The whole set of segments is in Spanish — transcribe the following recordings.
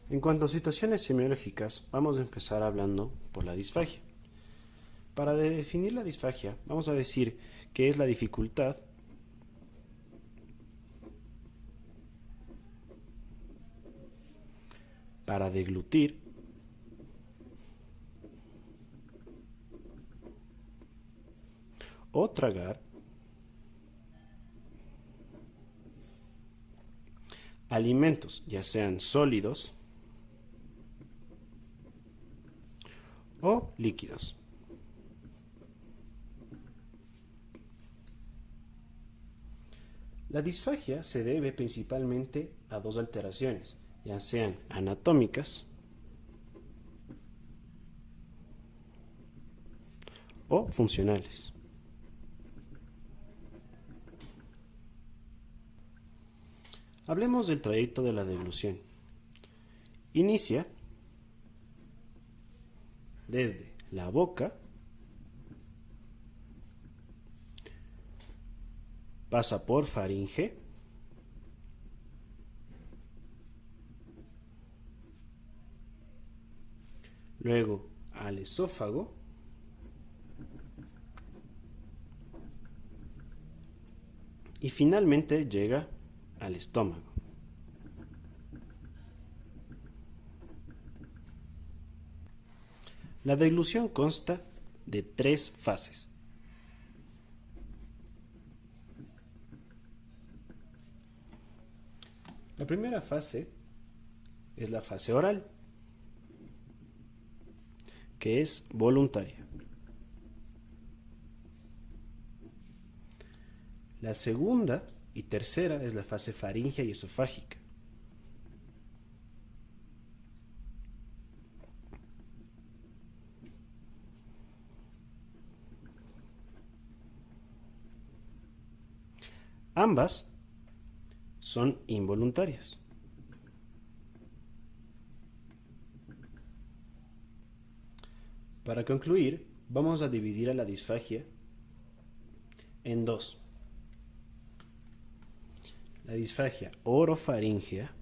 En cuanto a situaciones semiológicas, vamos a empezar hablando por la disfagia. Para definir la disfagia, vamos a decir que es la dificultad para deglutir o tragar alimentos, ya sean sólidos o líquidos. La disfagia se debe principalmente a dos alteraciones, ya sean anatómicas o funcionales. Hablemos del trayecto de la deglución. Inicia desde la boca, pasa por faringe, luego al esófago, y finalmente llega al estómago. La deglución consta de 3 fases. La primera fase es la fase oral, que es voluntaria. La segunda y tercera es la fase faríngea y esofágica. Ambas son involuntarias. Para concluir, vamos a dividir a la disfagia en dos. La disfagia orofaríngea,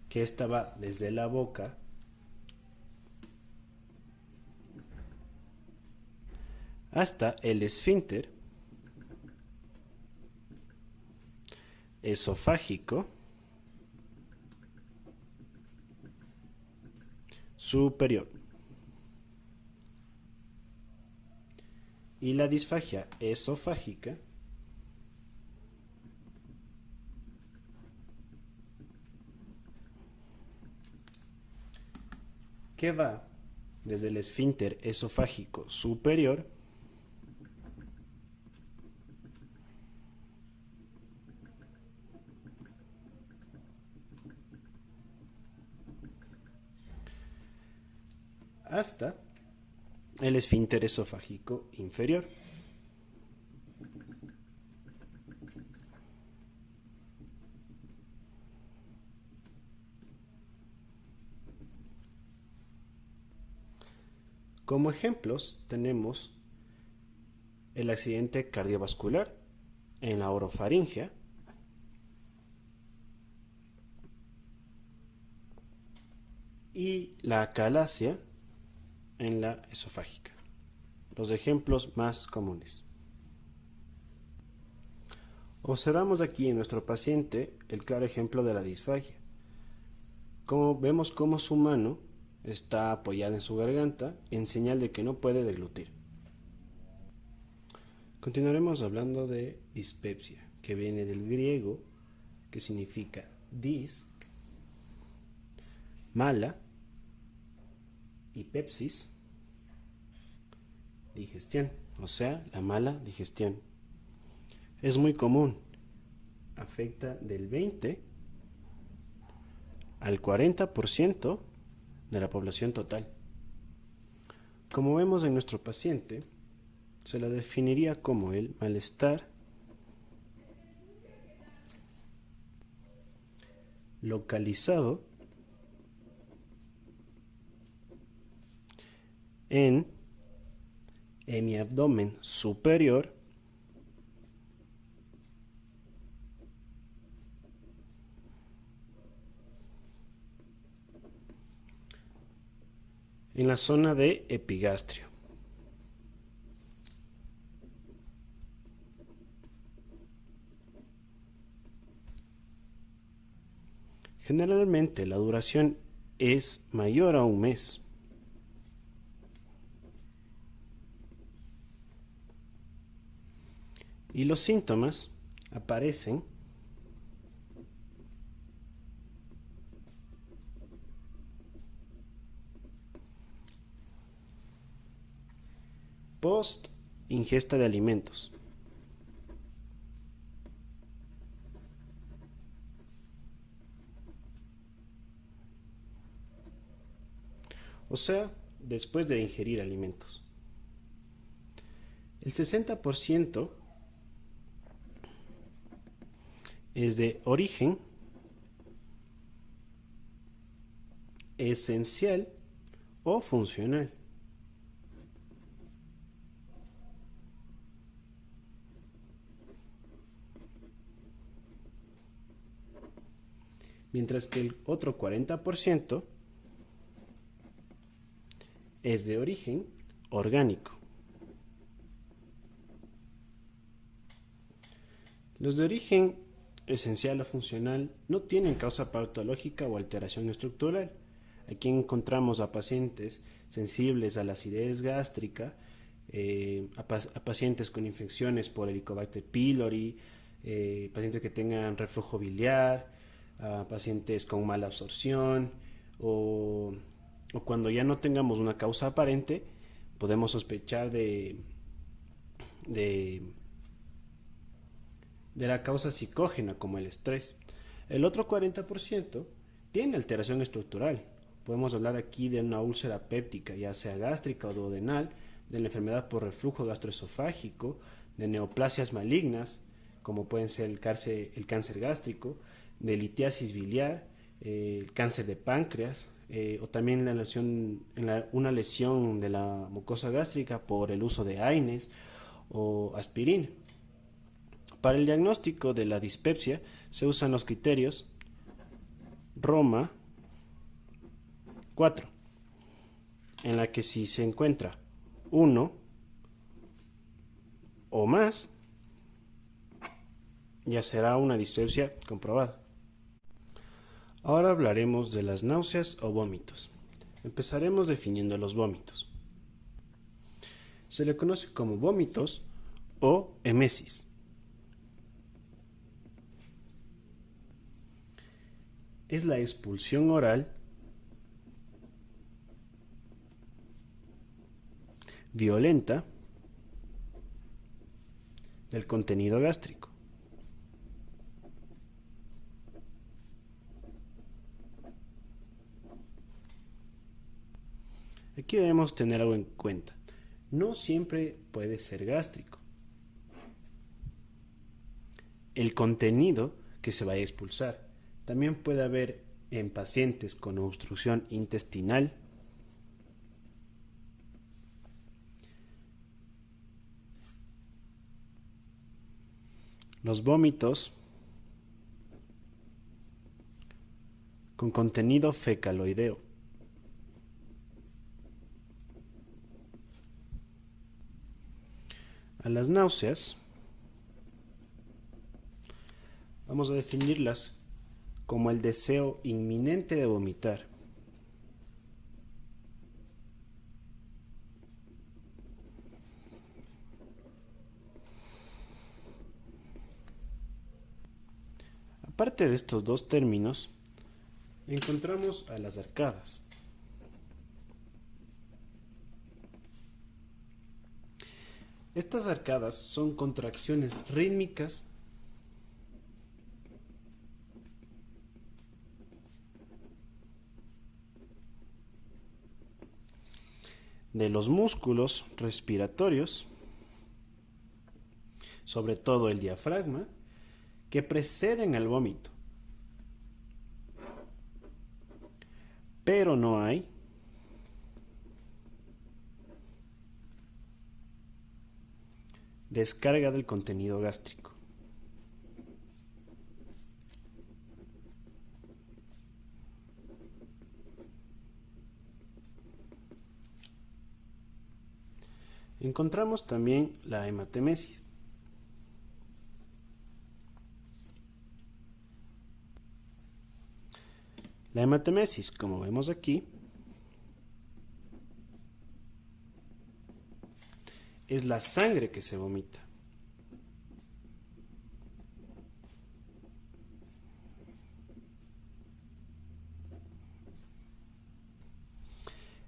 que esta va desde la boca hasta el esfínter esofágico superior. Y la disfagia esofágica, que va desde el esfínter esofágico superior hasta el esfínter esofágico inferior. Como ejemplos tenemos el accidente cardiovascular en la orofaringea y la acalasia en la esofágica. Los ejemplos más comunes. Observamos aquí en nuestro paciente el claro ejemplo de la disfagia. Como vemos cómo su mano está apoyada en su garganta en señal de que no puede deglutir. Continuaremos hablando de dispepsia, que viene del griego, que significa dis, mala, y pepsis, digestión, o sea, la mala digestión. Es muy común, afecta del 20 al 40% de la población total. Como vemos en nuestro paciente, se la definiría como el malestar localizado en hemiabdomen superior en la zona de epigastrio. Generalmente la duración es mayor a un mes. Y los síntomas aparecen post ingesta de alimentos. O sea, después de ingerir alimentos. El 60% es de origen esencial o funcional. Mientras que el otro 40% es de origen orgánico. Los de origen esencial o funcional no tienen causa patológica o alteración estructural. Aquí encontramos a pacientes sensibles a la acidez gástrica, a pacientes con infecciones por Helicobacter pylori, pacientes que tengan reflujo biliar, a pacientes con mala absorción o cuando ya no tengamos una causa aparente, podemos sospechar de la causa psicógena como el estrés. El otro 40% tiene alteración estructural. Podemos hablar aquí de una úlcera péptica, ya sea gástrica o duodenal, de la enfermedad por reflujo gastroesofágico, de neoplasias malignas, como pueden ser el cáncer gástrico, de litiasis biliar, el cáncer de páncreas, o también una lesión de la mucosa gástrica por el uso de AINES o aspirina. Para el diagnóstico de la dispepsia se usan los criterios Roma 4, en la que si se encuentra uno o más, ya será una dispepsia comprobada. Ahora hablaremos de las náuseas o vómitos. Empezaremos definiendo los vómitos. Se le conoce como vómitos o emesis. Es la expulsión oral violenta del contenido gástrico. Aquí debemos tener algo en cuenta. No siempre puede ser gástrico. El contenido que se va a expulsar. También puede haber en pacientes con obstrucción intestinal, los vómitos con contenido fecaloideo. A las náuseas vamos a definirlas como el deseo inminente de vomitar. Aparte de estos dos términos, encontramos a las arcadas. Estas arcadas son contracciones rítmicas de los músculos respiratorios, sobre todo el diafragma, que preceden al vómito. Pero no hay descarga del contenido gástrico. Encontramos también la hematemesis. La hematemesis, como vemos aquí, es la sangre que se vomita.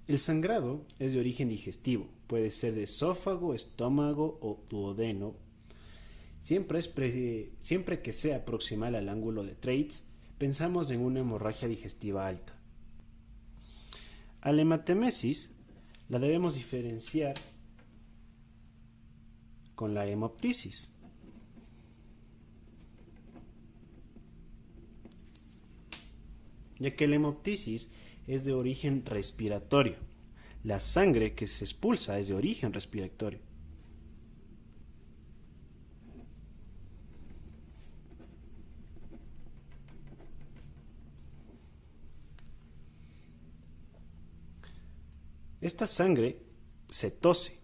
El sangrado es de origen digestivo, puede ser de esófago, estómago o duodeno. Siempre que sea proximal al ángulo de Treitz, pensamos en una hemorragia digestiva alta. A la hematemesis la debemos diferenciar con la hemoptisis. Ya que la hemoptisis es de origen respiratorio. La sangre que se expulsa es de origen respiratorio. Esta sangre se tose.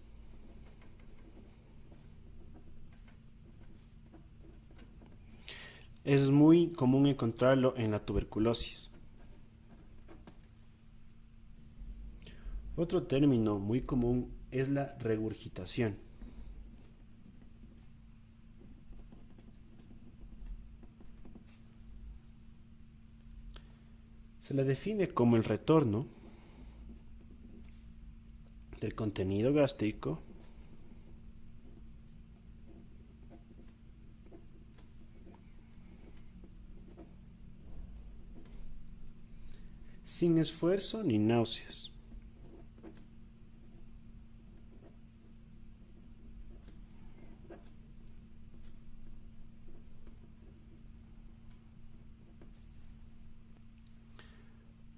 Es muy común encontrarlo en la tuberculosis. Otro término muy común es la regurgitación. Se la define como el retorno del contenido gástrico sin esfuerzo ni náuseas.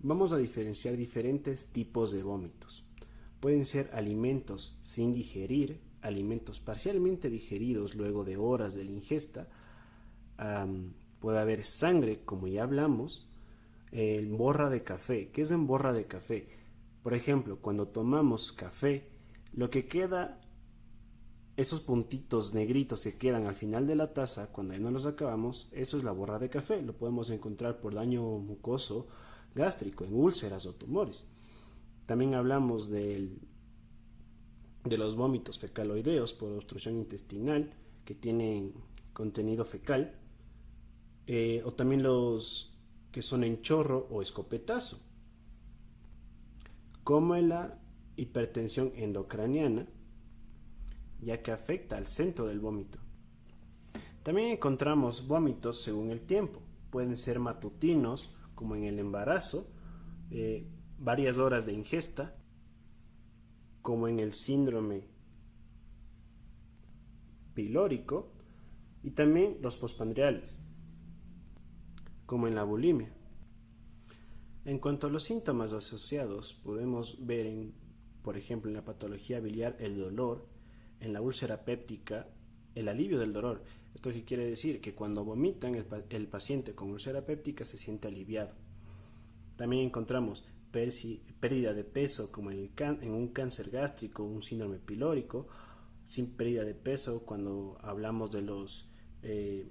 Vamos a diferenciar diferentes tipos de vómitos. Pueden ser alimentos sin digerir, alimentos parcialmente digeridos luego de horas de la ingesta. Puede haber sangre, como ya hablamos, en borra de café. ¿Qué es en borra de café? Por ejemplo, cuando tomamos café, lo que queda, esos puntitos negritos que quedan al final de la taza, cuando ya no los acabamos, eso es la borra de café. Lo podemos encontrar por daño mucoso gástrico, en úlceras o tumores. También hablamos de los vómitos fecaloideos por obstrucción intestinal que tienen contenido fecal, o también los que son en chorro o escopetazo, como en la hipertensión endocraniana, ya que afecta al centro del vómito. También encontramos vómitos según el tiempo. Pueden ser matutinos, como en el embarazo, varias horas de ingesta, como en el síndrome pilórico, y también los postprandiales, como en la bulimia. En cuanto a los síntomas asociados, podemos ver, por ejemplo, en la patología biliar el dolor, en la úlcera péptica el alivio del dolor. ¿Esto qué quiere decir? Que cuando vomitan el paciente con úlcera péptica se siente aliviado. También encontramos pérdida de peso como en un cáncer gástrico, un síndrome pilórico, sin pérdida de peso cuando hablamos de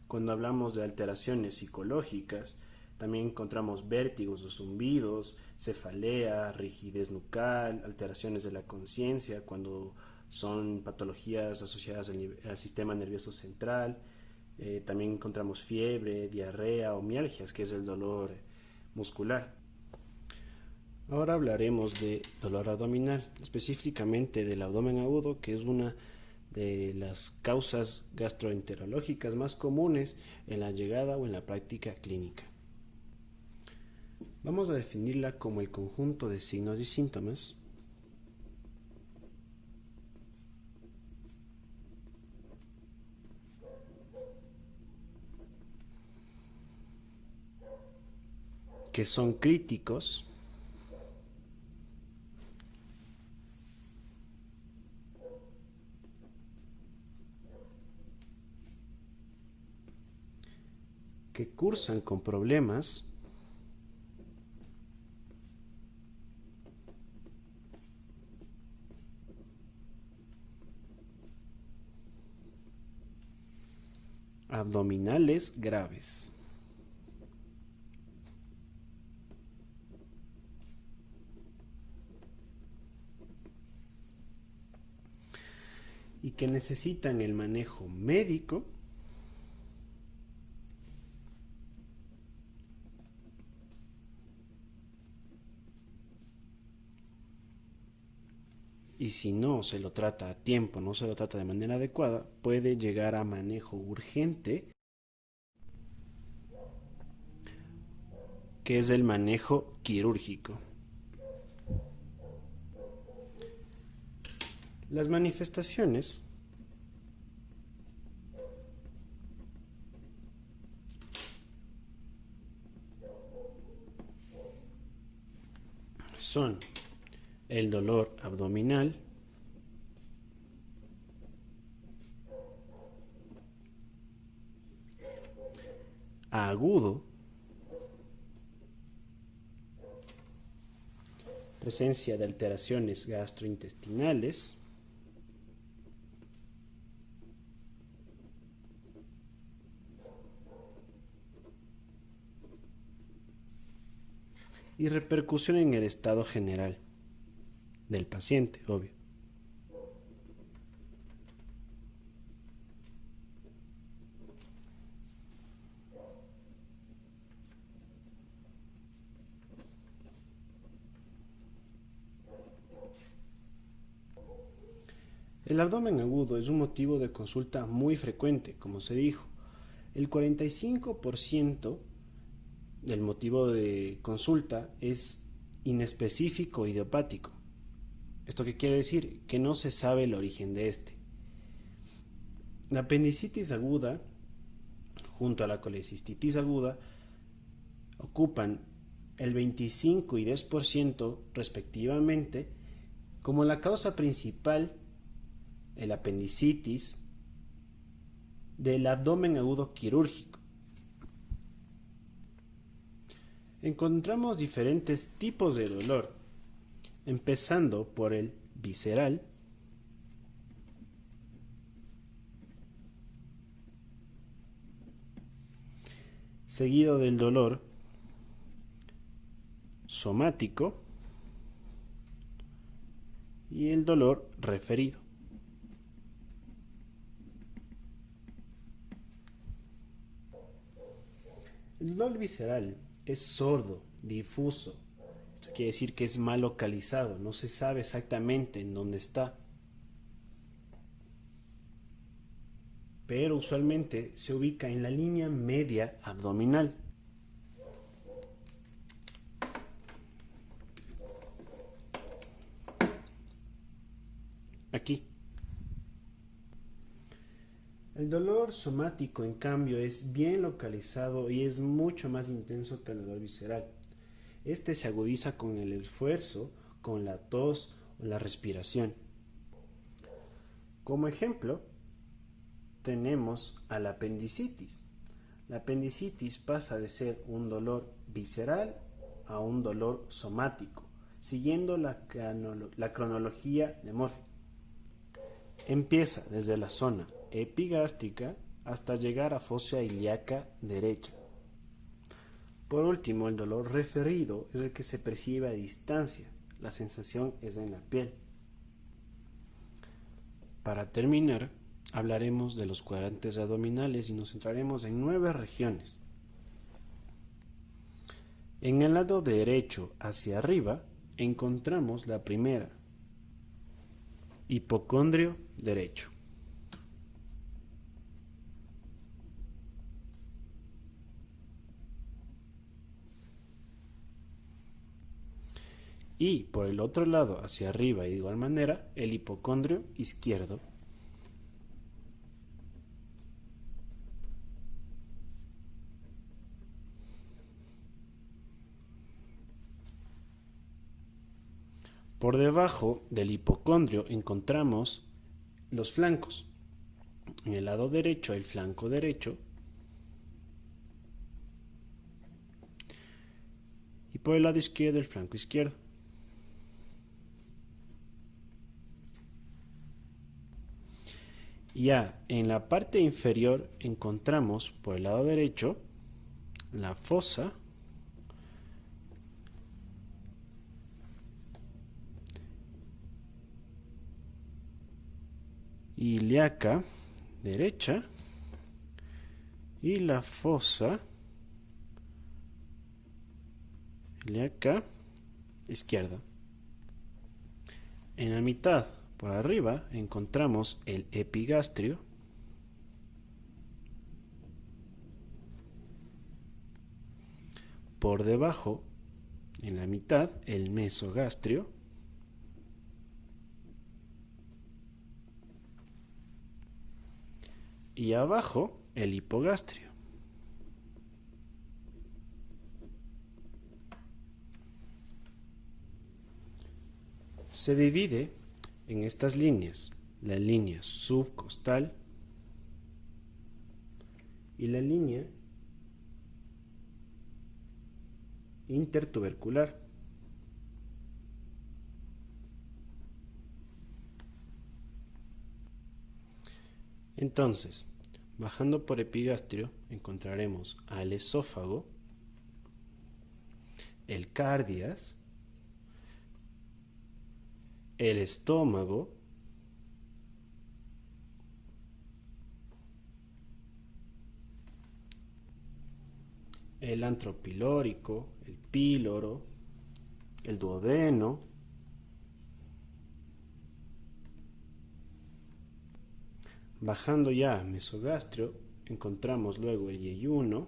cuando hablamos de alteraciones psicológicas. También encontramos vértigos o zumbidos, cefalea, rigidez nucal, alteraciones de la conciencia cuando son patologías asociadas al sistema nervioso central. También encontramos fiebre, diarrea o mialgias, que es el dolor muscular. Ahora hablaremos de dolor abdominal, específicamente del abdomen agudo, que es una de las causas gastroenterológicas más comunes en la llegada o en la práctica clínica. Vamos a definirla como el conjunto de signos y síntomas que son críticos, que cursan con problemas abdominales graves. Y que necesitan el manejo médico y si no se lo trata a tiempo, no se lo trata de manera adecuada, puede llegar a manejo urgente, que es el manejo quirúrgico. Las manifestaciones son el dolor abdominal, agudo, presencia de alteraciones gastrointestinales, y repercusión en el estado general del paciente, obvio. El abdomen agudo es un motivo de consulta muy frecuente, como se dijo. El 45% del motivo de consulta es inespecífico idiopático. ¿Esto qué quiere decir? Que no se sabe el origen de este. La apendicitis aguda, junto a la colecistitis aguda, ocupan el 25 y 10% respectivamente como la causa principal, el apendicitis, del abdomen agudo quirúrgico. Encontramos diferentes tipos de dolor, empezando por el visceral, seguido del dolor somático y el dolor referido. El dolor visceral es sordo, difuso. Esto quiere decir que es mal localizado, no se sabe exactamente en dónde está. Pero usualmente se ubica en la línea media abdominal. Aquí. El dolor somático, en cambio, es bien localizado y es mucho más intenso que el dolor visceral. Este se agudiza con el esfuerzo, con la tos o la respiración. Como ejemplo, tenemos a la apendicitis. La apendicitis pasa de ser un dolor visceral a un dolor somático, siguiendo la cronología de Murphy. Empieza desde la zona epigástrica hasta llegar a fosa ilíaca derecha. Por último, el dolor referido es el que se percibe a distancia. La sensación es en la piel. Para terminar, hablaremos de los cuadrantes abdominales y nos centraremos en 9 regiones. En el lado derecho hacia arriba encontramos la primera, hipocondrio derecho. Y por el otro lado hacia arriba y de igual manera el hipocondrio izquierdo. Por debajo del hipocondrio encontramos los flancos. En el lado derecho el flanco derecho y por el lado izquierdo el flanco izquierdo. Ya en la parte inferior encontramos por el lado derecho la fosa ilíaca derecha y la fosa ilíaca izquierda. En la mitad, por arriba, encontramos el epigastrio, por debajo, en la mitad, el mesogastrio, y abajo, el hipogastrio. Se divide en estas líneas, la línea subcostal y la línea intertubercular. Entonces, bajando por epigastrio, encontraremos al esófago, el cardias, el estómago, el antro pilórico, el píloro, el duodeno, bajando ya a mesogastrio, encontramos luego el yeyuno,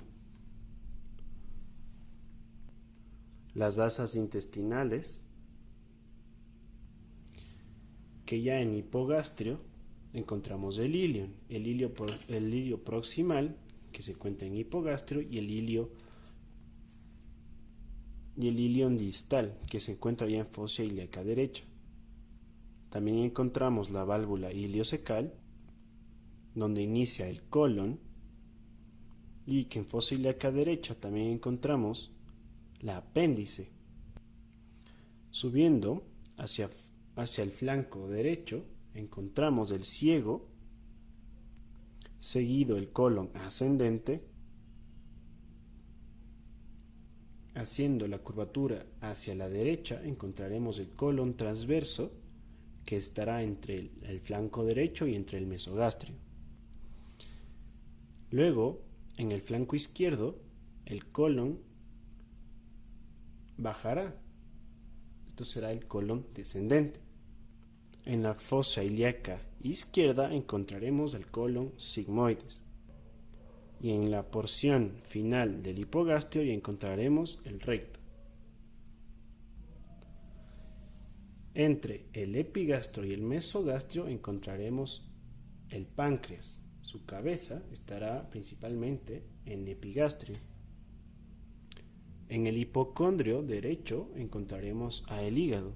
las asas intestinales, que ya en hipogastrio encontramos el ilio proximal, que se encuentra en hipogastrio, y el ilion distal, que se encuentra ya en fosa ilíaca derecha. También encontramos la válvula iliocecal, donde inicia el colon, y que en fosa ilíaca derecha también encontramos la apéndice. Subiendo hacia el flanco derecho, encontramos el ciego, seguido el colon ascendente, haciendo la curvatura hacia la derecha, encontraremos el colon transverso, que estará entre el flanco derecho y entre el mesogastrio. Luego, en el flanco izquierdo, el colon bajará. Esto será el colon descendente. En la fosa ilíaca izquierda encontraremos el colon sigmoides. Y en la porción final del hipogastrio ya encontraremos el recto. Entre el epigastrio y el mesogastrio encontraremos el páncreas. Su cabeza estará principalmente en epigastrio. En el hipocondrio derecho encontraremos el hígado,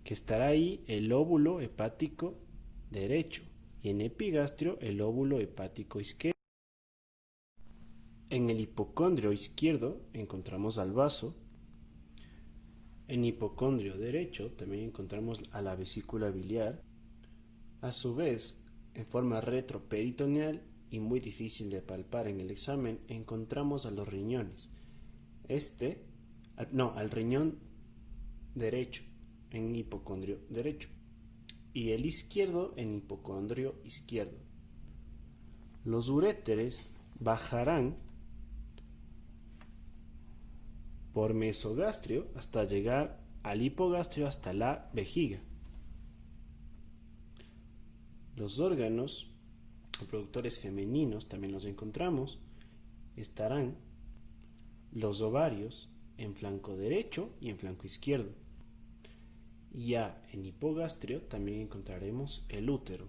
que estará ahí el óvulo hepático derecho, y en epigastrio el óvulo hepático izquierdo. En el hipocondrio izquierdo encontramos al vaso. En hipocondrio derecho también encontramos a la vesícula biliar. A su vez, en forma retroperitoneal y muy difícil de palpar en el examen, encontramos a los riñones. Al riñón derecho en hipocondrio derecho y el izquierdo en hipocondrio izquierdo. Los uréteres bajarán por mesogastrio hasta llegar al hipogastrio, hasta la vejiga. Los órganos reproductores femeninos también los encontramos. Estarán los ovarios en flanco derecho y en flanco izquierdo. Ya en hipogastrio también encontraremos el útero.